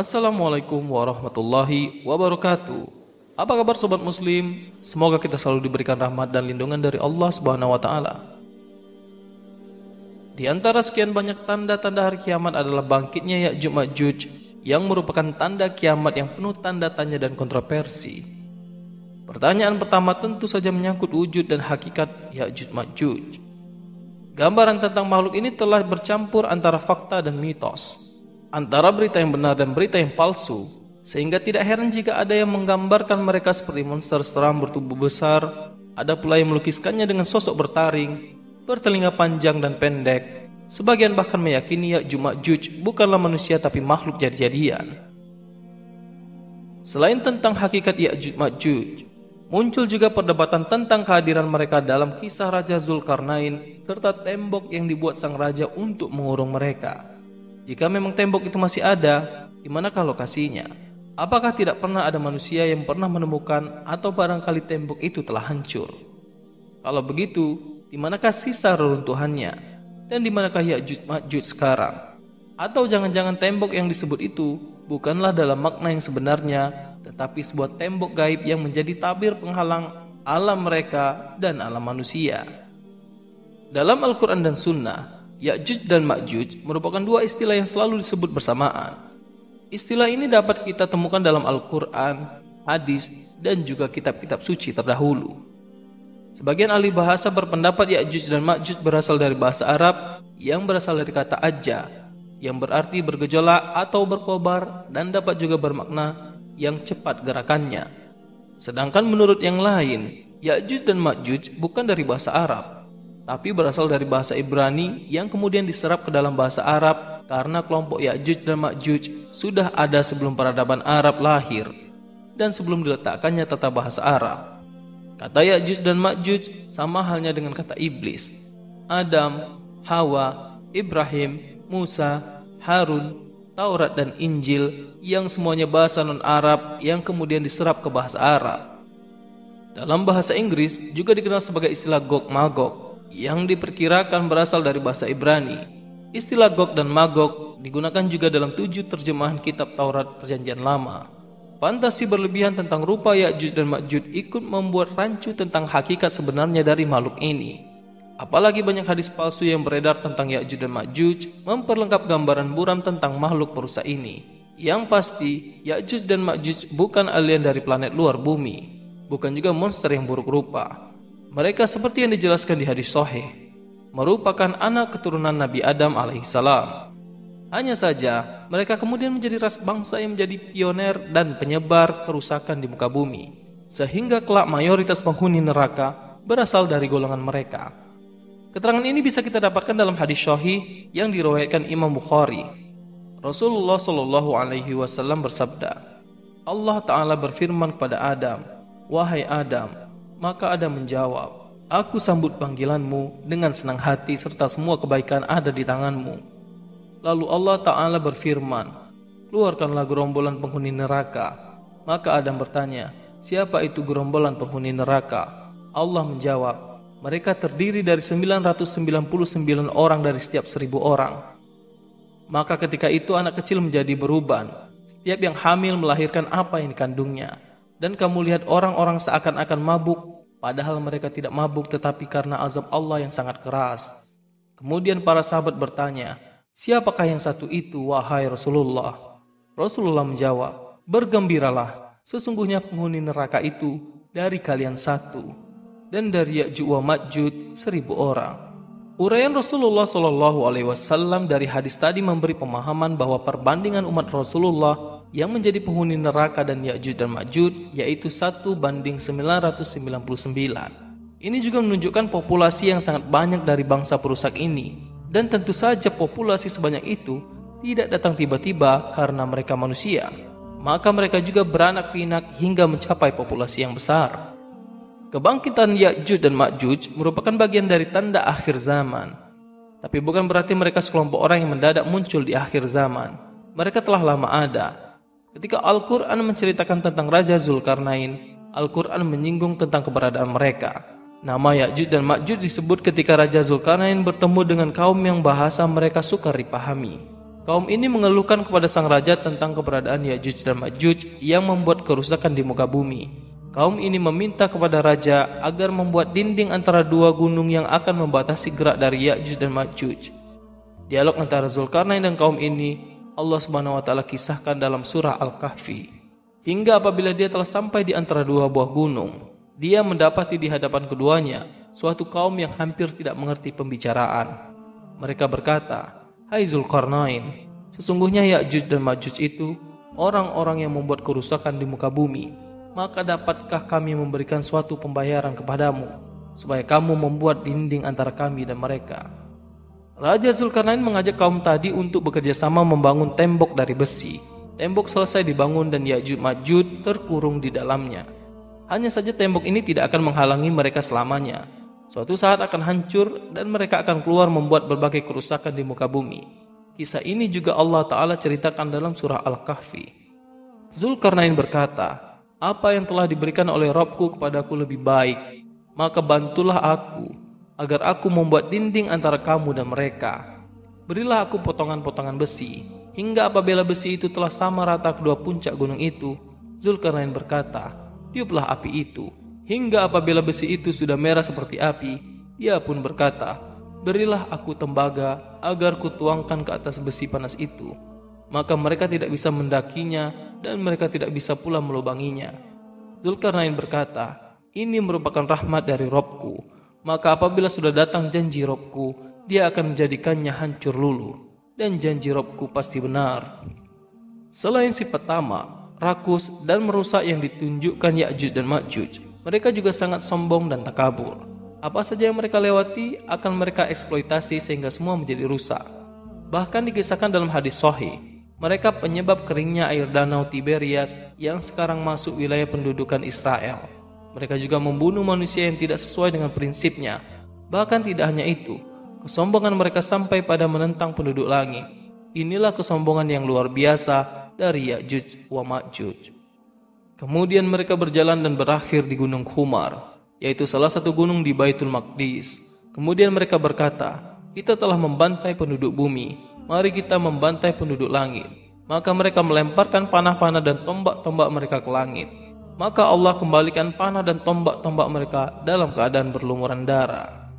Assalamualaikum warahmatullahi wabarakatuh. Apa kabar sobat muslim? Semoga kita selalu diberikan rahmat dan lindungan dari Allah Subhanahu wa taala. Di antara sekian banyak tanda-tanda hari kiamat adalah bangkitnya Ya'juj Ma'juj yang merupakan tanda kiamat yang penuh tanda tanya dan kontroversi. Pertanyaan pertama tentu saja menyangkut wujud dan hakikat Ya'juj Ma'juj. Gambaran tentang makhluk ini telah bercampur antara fakta dan mitos, antara berita yang benar dan berita yang palsu, sehingga tidak heran jika ada yang menggambarkan mereka seperti monster seram bertubuh besar, ada pula yang melukiskannya dengan sosok bertaring, bertelinga panjang dan pendek. Sebagian bahkan meyakini Ya'juj Ma'juj bukanlah manusia tapi makhluk jadi-jadian. Selain tentang hakikat Ya'juj Ma'juj, muncul juga perdebatan tentang kehadiran mereka dalam kisah Raja Zulkarnain serta tembok yang dibuat sang raja untuk mengurung mereka. Jika memang tembok itu masih ada, di manakah lokasinya? Apakah tidak pernah ada manusia yang pernah menemukan atau barangkali tembok itu telah hancur? Kalau begitu, di manakah sisa reruntuhannya? Dan di manakah Ya'juj Ma'juj sekarang? Atau jangan-jangan tembok yang disebut itu bukanlah dalam makna yang sebenarnya, tetapi sebuah tembok gaib yang menjadi tabir penghalang alam mereka dan alam manusia. Dalam Al-Quran dan Sunnah, Ya'juj dan Ma'juj merupakan dua istilah yang selalu disebut bersamaan. Istilah ini dapat kita temukan dalam Al-Quran, hadis, dan juga kitab-kitab suci terdahulu. Sebagian ahli bahasa berpendapat Ya'juj dan Ma'juj berasal dari bahasa Arab yang berasal dari kata ajja, yang berarti bergejolak atau berkobar dan dapat juga bermakna yang cepat gerakannya. Sedangkan menurut yang lain, Ya'juj dan Ma'juj bukan dari bahasa Arab, tapi berasal dari bahasa Ibrani yang kemudian diserap ke dalam bahasa Arab karena kelompok Ya'juj dan Ma'juj sudah ada sebelum peradaban Arab lahir dan sebelum diletakkannya tata bahasa Arab. Kata Ya'juj dan Ma'juj sama halnya dengan kata iblis, Adam, Hawa, Ibrahim, Musa, Harun, Taurat dan Injil yang semuanya bahasa non-Arab yang kemudian diserap ke bahasa Arab. Dalam bahasa Inggris juga dikenal sebagai istilah Gog Magog yang diperkirakan berasal dari bahasa Ibrani. Istilah Gog dan Magog digunakan juga dalam 7 terjemahan kitab Taurat Perjanjian Lama. Fantasi berlebihan tentang rupa Ya'juj dan Ma'juj ikut membuat rancu tentang hakikat sebenarnya dari makhluk ini. Apalagi banyak hadis palsu yang beredar tentang Ya'juj dan Ma'juj memperlengkap gambaran buram tentang makhluk perusak ini. Yang pasti, Ya'juj dan Ma'juj bukan alien dari planet luar bumi, bukan juga monster yang buruk rupa. Mereka seperti yang dijelaskan di hadis sahih, merupakan anak keturunan Nabi Adam alaihissalam. Hanya saja, mereka kemudian menjadi ras bangsa yang menjadi pioner dan penyebar kerusakan di muka bumi, sehingga kelak mayoritas penghuni neraka berasal dari golongan mereka. Keterangan ini bisa kita dapatkan dalam hadis sahih yang diriwayatkan Imam Bukhari. Rasulullah Shallallahu Alaihi Wasallam bersabda, Allah Ta'ala berfirman kepada Adam, "Wahai Adam," maka Adam menjawab, "Aku sambut panggilanmu dengan senang hati serta semua kebaikan ada di tanganmu." Lalu Allah Ta'ala berfirman, "Keluarkanlah gerombolan penghuni neraka." Maka Adam bertanya, "Siapa itu gerombolan penghuni neraka?" Allah menjawab, "Mereka terdiri dari 999 orang dari setiap 1000 orang." Maka ketika itu anak kecil menjadi beruban. Setiap yang hamil melahirkan apa yang dikandungnya. Dan kamu lihat orang-orang seakan-akan mabuk, padahal mereka tidak mabuk tetapi karena azab Allah yang sangat keras. Kemudian para sahabat bertanya, "Siapakah yang satu itu, wahai Rasulullah?" Rasulullah menjawab, "Bergembiralah, sesungguhnya penghuni neraka itu dari kalian satu, dan dari Ya'juj wa Ma'juj 1000 orang." Uraian Rasulullah SAW dari hadis tadi memberi pemahaman bahwa perbandingan umat Rasulullah yang menjadi penghuni neraka dan Ya'juj dan Ma'juj yaitu 1:999. Ini juga menunjukkan populasi yang sangat banyak dari bangsa perusak ini, dan tentu saja populasi sebanyak itu tidak datang tiba-tiba karena mereka manusia, maka mereka juga beranak pinak hingga mencapai populasi yang besar. Kebangkitan Ya'juj dan Ma'juj merupakan bagian dari tanda akhir zaman. Tapi bukan berarti mereka sekelompok orang yang mendadak muncul di akhir zaman. Mereka telah lama ada. Ketika Al-Quran menceritakan tentang Raja Zulkarnain, Al-Quran menyinggung tentang keberadaan mereka. Nama Ya'juj dan Ma'juj disebut ketika Raja Zulkarnain bertemu dengan kaum yang bahasa mereka sukar dipahami. Kaum ini mengeluhkan kepada sang raja tentang keberadaan Ya'juj dan Ma'juj yang membuat kerusakan di muka bumi. Kaum ini meminta kepada raja agar membuat dinding antara dua gunung yang akan membatasi gerak dari Ya'juj dan Ma'juj. Dialog antara Zulkarnain dan kaum ini Allah Subhanahu wa taala kisahkan dalam surah Al-Kahfi. Hingga apabila dia telah sampai di antara dua buah gunung, dia mendapati di hadapan keduanya suatu kaum yang hampir tidak mengerti pembicaraan. Mereka berkata, "Hai Zulkarnain, sesungguhnya Ya'juj dan Ma'juj itu orang-orang yang membuat kerusakan di muka bumi. Maka dapatkah kami memberikan suatu pembayaran kepadamu, supaya kamu membuat dinding antara kami dan mereka?" Raja Zulkarnain mengajak kaum tadi untuk bekerja sama membangun tembok dari besi. Tembok selesai dibangun dan Ya'juj Ma'juj terkurung di dalamnya. Hanya saja tembok ini tidak akan menghalangi mereka selamanya. Suatu saat akan hancur dan mereka akan keluar membuat berbagai kerusakan di muka bumi. Kisah ini juga Allah Ta'ala ceritakan dalam surah Al-Kahfi. Zulkarnain berkata, "Apa yang telah diberikan oleh Rabbku kepadaku lebih baik, maka bantulah aku agar aku membuat dinding antara kamu dan mereka. Berilah aku potongan-potongan besi, hingga apabila besi itu telah sama rata kedua puncak gunung itu." Zulkarnain berkata, "Tiuplah api itu." Hingga apabila besi itu sudah merah seperti api, dia pun berkata, "Berilah aku tembaga agar kutuangkan ke atas besi panas itu." Maka mereka tidak bisa mendakinya dan mereka tidak bisa pula melubanginya. Zulkarnain berkata, "Ini merupakan rahmat dari Rabbku. Maka apabila sudah datang janji Rabbku, dia akan menjadikannya hancur luluh. Dan janji Rabbku pasti benar." Selain sifat tamak, rakus, dan merusak yang ditunjukkan Ya'juj dan Ma'juj, mereka juga sangat sombong dan takabur. Apa saja yang mereka lewati akan mereka eksploitasi sehingga semua menjadi rusak. Bahkan dikisahkan dalam hadis sahih, mereka penyebab keringnya air danau Tiberias yang sekarang masuk wilayah pendudukan Israel. Mereka juga membunuh manusia yang tidak sesuai dengan prinsipnya. Bahkan tidak hanya itu, kesombongan mereka sampai pada menentang penduduk langit. Inilah kesombongan yang luar biasa dari Ya'juj wa Ma'juj. Kemudian mereka berjalan dan berakhir di Gunung Khumar, yaitu salah satu gunung di Baitul Maqdis. Kemudian mereka berkata, "Kita telah membantai penduduk bumi, mari kita membantai penduduk langit." Maka mereka melemparkan panah-panah dan tombak-tombak mereka ke langit. Maka Allah kembalikan panah dan tombak-tombak mereka dalam keadaan berlumuran darah.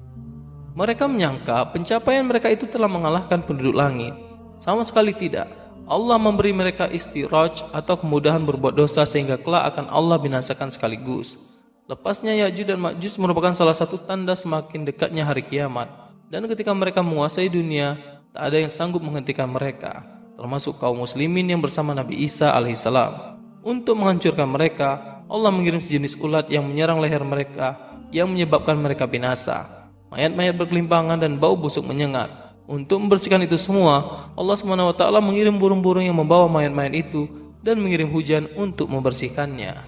Mereka menyangka pencapaian mereka itu telah mengalahkan penduduk langit. Sama sekali tidak. Allah memberi mereka istiraj atau kemudahan berbuat dosa sehingga kelak akan Allah binasakan sekaligus. Lepasnya Ya'juj dan Ma'juj merupakan salah satu tanda semakin dekatnya hari kiamat. Dan ketika mereka menguasai dunia, tak ada yang sanggup menghentikan mereka, termasuk kaum muslimin yang bersama Nabi Isa alaihissalam. Untuk menghancurkan mereka, Allah mengirim sejenis ulat yang menyerang leher mereka, yang menyebabkan mereka binasa. Mayat-mayat berkelimpangan dan bau busuk menyengat. Untuk membersihkan itu semua, Allah SWT mengirim burung-burung yang membawa mayat-mayat itu dan mengirim hujan untuk membersihkannya.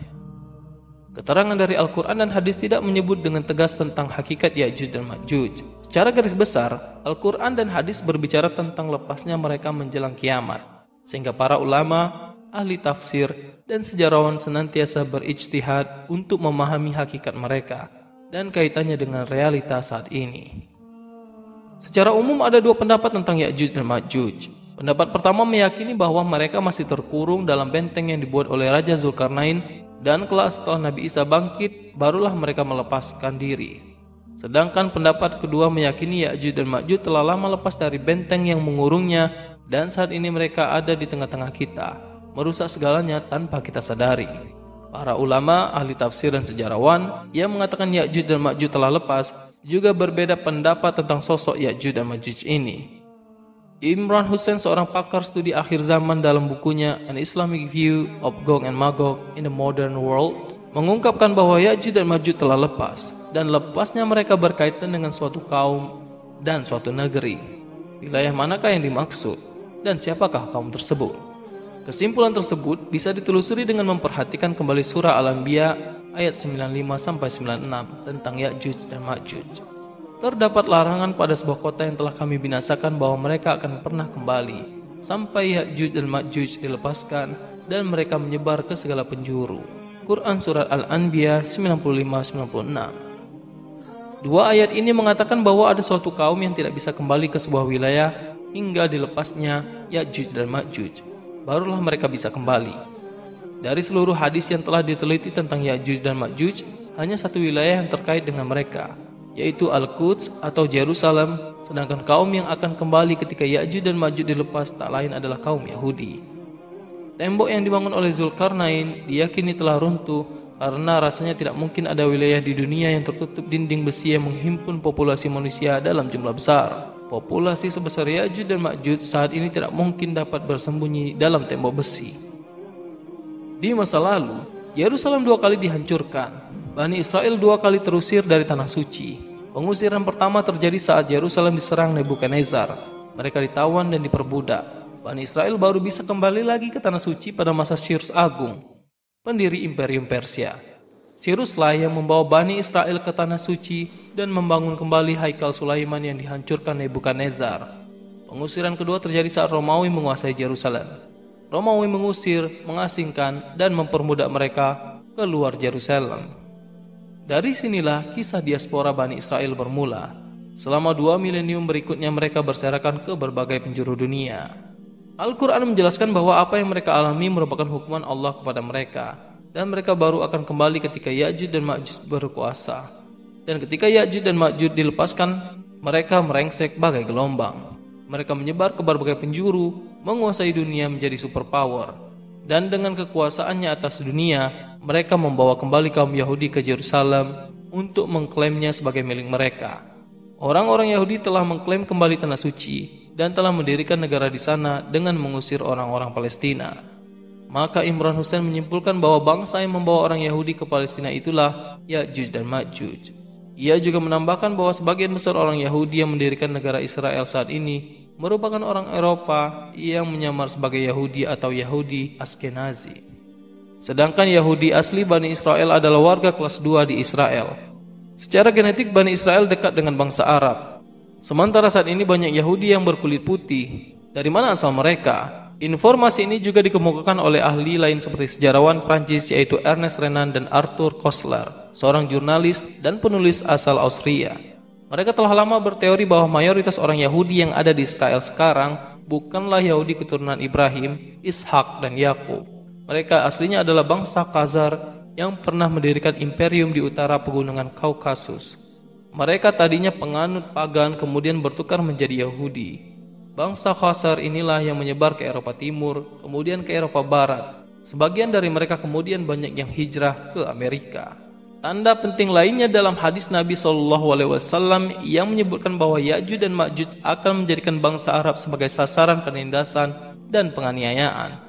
Keterangan dari Al-Quran dan hadis tidak menyebut dengan tegas tentang hakikat Ya'juj dan Ma'juj. Secara garis besar, Al-Quran dan hadis berbicara tentang lepasnya mereka menjelang kiamat, sehingga para ulama, ahli tafsir, dan sejarawan senantiasa berijtihad untuk memahami hakikat mereka dan kaitannya dengan realitas saat ini. Secara umum ada dua pendapat tentang Ya'juj dan Ma'juj. Pendapat pertama meyakini bahwa mereka masih terkurung dalam benteng yang dibuat oleh Raja Zulkarnain, dan kelak setelah Nabi Isa bangkit barulah mereka melepaskan diri. Sedangkan pendapat kedua meyakini Ya'juj dan Ma'juj telah lama lepas dari benteng yang mengurungnya, dan saat ini mereka ada di tengah-tengah kita, merusak segalanya tanpa kita sadari. Para ulama, ahli tafsir dan sejarawan yang mengatakan Ya'juj dan Ma'juj telah lepas juga berbeda pendapat tentang sosok Ya'juj dan Ma'juj ini. Imran Hussein, seorang pakar studi akhir zaman, dalam bukunya An Islamic View of Gog and Magog in the Modern World, mengungkapkan bahwa Ya'juj dan Ma'juj telah lepas, dan lepasnya mereka berkaitan dengan suatu kaum dan suatu negeri. Wilayah manakah yang dimaksud dan siapakah kaum tersebut? Kesimpulan tersebut bisa ditelusuri dengan memperhatikan kembali surah Al-Anbiya ayat 95-96 tentang Ya'juj dan Ma'juj. Terdapat larangan pada sebuah kota yang telah kami binasakan bahwa mereka akan pernah kembali sampai Ya'juj dan Ma'juj dilepaskan dan mereka menyebar ke segala penjuru. Quran Surat Al-Anbiya 95-96. Dua ayat ini mengatakan bahwa ada suatu kaum yang tidak bisa kembali ke sebuah wilayah hingga dilepasnya Ya'juj dan Ma'juj. Barulah mereka bisa kembali. Dari seluruh hadis yang telah diteliti tentang Ya'juj dan Ma'juj, hanya satu wilayah yang terkait dengan mereka, yaitu Al-Quds atau Yerusalem, sedangkan kaum yang akan kembali ketika Ya'juj dan Ma'juj dilepas tak lain adalah kaum Yahudi. Tembok yang dibangun oleh Zulkarnain diyakini telah runtuh karena rasanya tidak mungkin ada wilayah di dunia yang tertutup dinding besi yang menghimpun populasi manusia dalam jumlah besar. Populasi sebesar Ya'juj dan Ma'juj saat ini tidak mungkin dapat bersembunyi dalam tembok besi. Di masa lalu, Yerusalem 2 kali dihancurkan. Bani Israel 2 kali terusir dari tanah suci. Pengusiran pertama terjadi saat Yerusalem diserang Nebukadnezar. Mereka ditawan dan diperbudak. Bani Israel baru bisa kembali lagi ke tanah suci pada masa Cyrus Agung, pendiri Imperium Persia. Cyruslah yang membawa Bani Israel ke tanah suci dan membangun kembali Haikal Sulaiman yang dihancurkan Nebukadnezar. Pengusiran kedua terjadi saat Romawi menguasai Yerusalem. Romawi mengusir, mengasingkan, dan memperbudak mereka keluar Yerusalem. Dari sinilah kisah diaspora Bani Israel bermula. Selama 2 milenium berikutnya mereka berserakan ke berbagai penjuru dunia. Al-Quran menjelaskan bahwa apa yang mereka alami merupakan hukuman Allah kepada mereka, dan mereka baru akan kembali ketika Ya'juj dan Ma'juj berkuasa. Dan ketika Ya'juj dan Ma'juj dilepaskan, mereka merengsek bagai gelombang. Mereka menyebar ke berbagai penjuru, menguasai dunia menjadi superpower. Dan dengan kekuasaannya atas dunia, mereka membawa kembali kaum Yahudi ke Yerusalem untuk mengklaimnya sebagai milik mereka. Orang-orang Yahudi telah mengklaim kembali tanah suci dan telah mendirikan negara di sana dengan mengusir orang-orang Palestina. Maka Imran Hussein menyimpulkan bahwa bangsa yang membawa orang Yahudi ke Palestina itulah Ya'juj dan Ma'juj. Ia juga menambahkan bahwa sebagian besar orang Yahudi yang mendirikan negara Israel saat ini merupakan orang Eropa yang menyamar sebagai Yahudi atau Yahudi Askenazi. Sedangkan Yahudi asli Bani Israel adalah warga kelas 2 di Israel. Secara genetik Bani Israel dekat dengan bangsa Arab. Sementara saat ini banyak Yahudi yang berkulit putih. Dari mana asal mereka? Informasi ini juga dikemukakan oleh ahli lain seperti sejarawan Prancis yaitu Ernest Renan dan Arthur Koestler, seorang jurnalis dan penulis asal Austria. Mereka telah lama berteori bahwa mayoritas orang Yahudi yang ada di Israel sekarang bukanlah Yahudi keturunan Ibrahim, Ishak, dan Yakub. Mereka aslinya adalah bangsa Khazar yang pernah mendirikan imperium di utara pegunungan Kaukasus. Mereka tadinya penganut pagan kemudian bertukar menjadi Yahudi. Bangsa Khazar inilah yang menyebar ke Eropa Timur, kemudian ke Eropa Barat. Sebagian dari mereka kemudian banyak yang hijrah ke Amerika. Tanda penting lainnya dalam hadis Nabi SAW yang menyebutkan bahwa Ya'juj dan Ma'juj akan menjadikan bangsa Arab sebagai sasaran penindasan dan penganiayaan.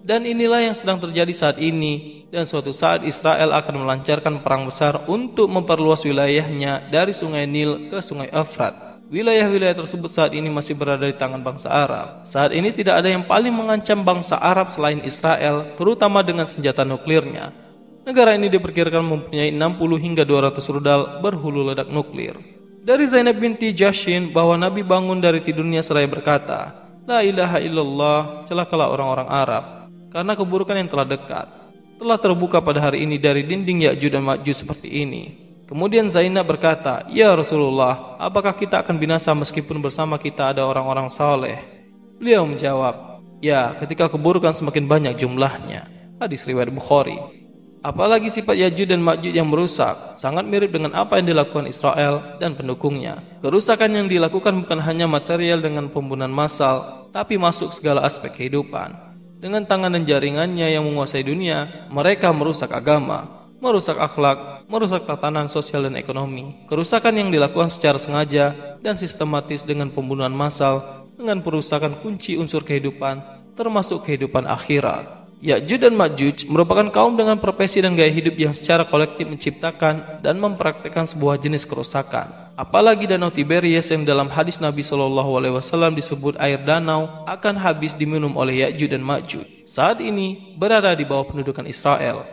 Dan inilah yang sedang terjadi saat ini, dan suatu saat Israel akan melancarkan perang besar untuk memperluas wilayahnya dari Sungai Nil ke Sungai Efrat. Wilayah-wilayah tersebut saat ini masih berada di tangan bangsa Arab. Saat ini tidak ada yang paling mengancam bangsa Arab selain Israel, terutama dengan senjata nuklirnya. Negara ini diperkirakan mempunyai 60 hingga 200 rudal berhulu ledak nuklir. Dari Zainab binti Jashin bahwa Nabi bangun dari tidurnya seraya berkata, La ilaha illallah, celakalah orang-orang Arab, karena keburukan yang telah dekat telah terbuka pada hari ini dari dinding Ya'juj dan Ma'juj seperti ini. Kemudian Zainab berkata, Ya Rasulullah, apakah kita akan binasa meskipun bersama kita ada orang-orang saleh? Beliau menjawab, ya, ketika keburukan semakin banyak jumlahnya. Hadis riwayat Bukhari. Apalagi sifat Ya'juj dan Ma'juj yang merusak sangat mirip dengan apa yang dilakukan Israel dan pendukungnya. Kerusakan yang dilakukan bukan hanya material dengan pembunuhan massal, tapi masuk segala aspek kehidupan. Dengan tangan dan jaringannya yang menguasai dunia, mereka merusak agama, merusak akhlak, merusak tatanan sosial dan ekonomi. Kerusakan yang dilakukan secara sengaja dan sistematis dengan pembunuhan massal, dengan perusakan kunci unsur kehidupan, termasuk kehidupan akhirat. Ya'juj dan Ma'juj merupakan kaum dengan profesi dan gaya hidup yang secara kolektif menciptakan dan mempraktikkan sebuah jenis kerusakan. Apalagi danau Tiberias yang dalam hadis Nabi SAW disebut air danau akan habis diminum oleh Ya'juj dan Ma'juj. Saat ini berada di bawah pendudukan Israel.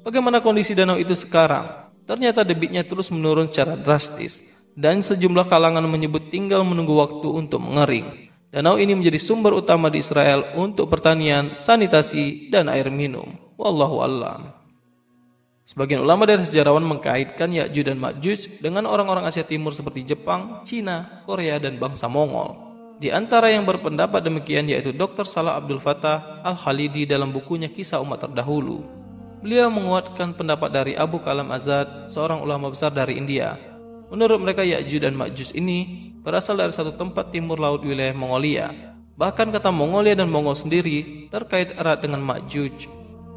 Bagaimana kondisi danau itu sekarang? Ternyata debitnya terus menurun secara drastis dan sejumlah kalangan menyebut tinggal menunggu waktu untuk mengering. Danau ini menjadi sumber utama di Israel untuk pertanian, sanitasi, dan air minum. Wallahu a'lam. Sebagian ulama dari sejarawan mengkaitkan Ya'juj dan Ma'juj dengan orang-orang Asia Timur seperti Jepang, Cina, Korea, dan bangsa Mongol. Di antara yang berpendapat demikian yaitu Dr. Salah Abdul Fattah Al-Khalidi dalam bukunya Kisah Umat Terdahulu. Beliau menguatkan pendapat dari Abu Kalam Azad, seorang ulama besar dari India. Menurut mereka Ya'juj dan Ma'juj ini berasal dari satu tempat timur laut wilayah Mongolia. Bahkan kata Mongolia dan Mongol sendiri terkait erat dengan Ma'juj.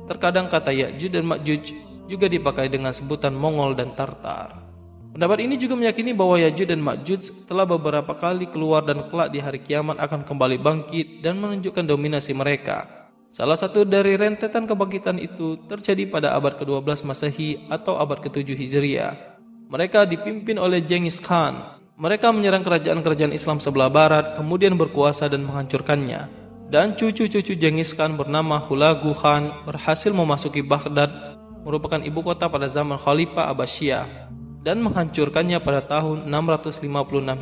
Terkadang kata Ya'juj dan Ma'juj juga dipakai dengan sebutan Mongol dan Tartar. Pendapat ini juga meyakini bahwa Ya'juj dan Ma'juj telah beberapa kali keluar dan kelak di hari kiamat akan kembali bangkit dan menunjukkan dominasi mereka. Salah satu dari rentetan kebangkitan itu terjadi pada abad ke-12 Masehi atau abad ke-7 Hijriah. Mereka dipimpin oleh Genghis Khan. Mereka menyerang kerajaan-kerajaan Islam sebelah barat, kemudian berkuasa dan menghancurkannya. Dan cucu-cucu Genghis Khan bernama Hulagu Khan berhasil memasuki Baghdad, merupakan ibu kota pada zaman Khalifah Abbasiyah, dan menghancurkannya pada tahun 656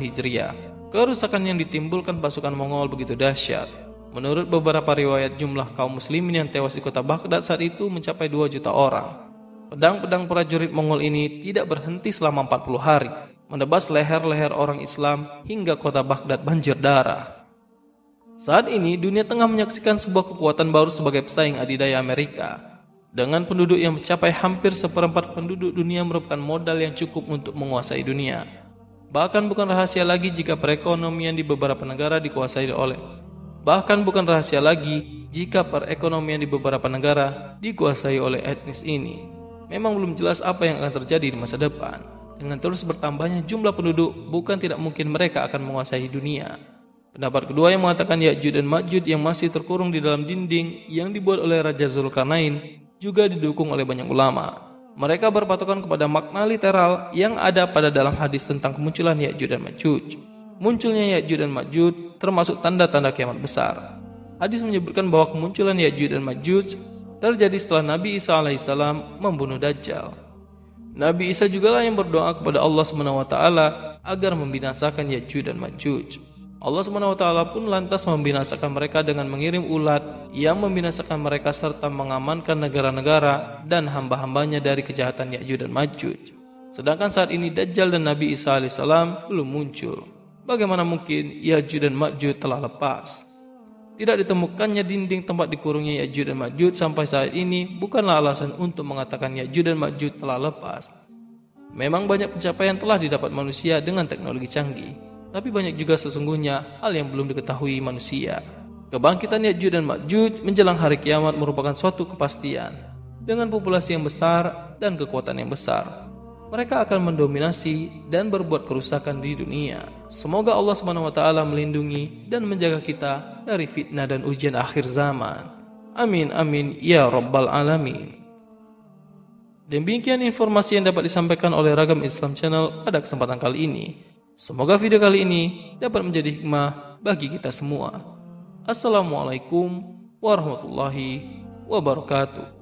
Hijriah. Kerusakan yang ditimbulkan pasukan Mongol begitu dahsyat. Menurut beberapa riwayat, jumlah kaum muslimin yang tewas di kota Baghdad saat itu mencapai 2 juta orang. Pedang-pedang prajurit Mongol ini tidak berhenti selama 40 hari, menebas leher-leher orang Islam hingga kota Baghdad banjir darah. Saat ini, dunia tengah menyaksikan sebuah kekuatan baru sebagai pesaing adidaya Amerika. Dengan penduduk yang mencapai hampir seperempat penduduk dunia merupakan modal yang cukup untuk menguasai dunia. Bahkan bukan rahasia lagi jika perekonomian di beberapa negara dikuasai oleh etnis ini. Memang belum jelas apa yang akan terjadi di masa depan. Dengan terus bertambahnya jumlah penduduk, bukan tidak mungkin mereka akan menguasai dunia. Pendapat kedua yang mengatakan Ya'juj dan Ma'juj yang masih terkurung di dalam dinding yang dibuat oleh Raja Zulkarnain juga didukung oleh banyak ulama. Mereka berpatokan kepada makna literal yang ada pada dalam hadis tentang kemunculan Ya'juj dan Ma'juj. Munculnya Ya'juj dan Ma'juj termasuk tanda-tanda kiamat besar. Hadis menyebutkan bahwa kemunculan Ya'juj dan Ma'juj terjadi setelah Nabi Isa alaihissalam membunuh Dajjal. Nabi Isa jugalah yang berdoa kepada Allah SWT agar membinasakan Ya'juj dan Ma'juj. Allah SWT pun lantas membinasakan mereka dengan mengirim ulat yang membinasakan mereka serta mengamankan negara-negara dan hamba-hambanya dari kejahatan Ya'juj dan Ma'juj. Sedangkan saat ini Dajjal dan Nabi Isa alaihissalam belum muncul. Bagaimana mungkin Ya'juj dan Ma'juj telah lepas? Tidak ditemukannya dinding tempat dikurungnya Ya'juj dan Ma'juj sampai saat ini bukanlah alasan untuk mengatakan Ya'juj dan Ma'juj telah lepas. Memang banyak pencapaian telah didapat manusia dengan teknologi canggih. Tapi banyak juga sesungguhnya hal yang belum diketahui manusia. Kebangkitan Ya'juj dan Ma'juj menjelang hari kiamat merupakan suatu kepastian. Dengan populasi yang besar dan kekuatan yang besar, mereka akan mendominasi dan berbuat kerusakan di dunia. Semoga Allah SWT melindungi dan menjaga kita dari fitnah dan ujian akhir zaman. Amin amin ya rabbal alamin. Demikian informasi yang dapat disampaikan oleh Ragam Islam Channel pada kesempatan kali ini. Semoga video kali ini dapat menjadi hikmah bagi kita semua. Assalamualaikum warahmatullahi wabarakatuh.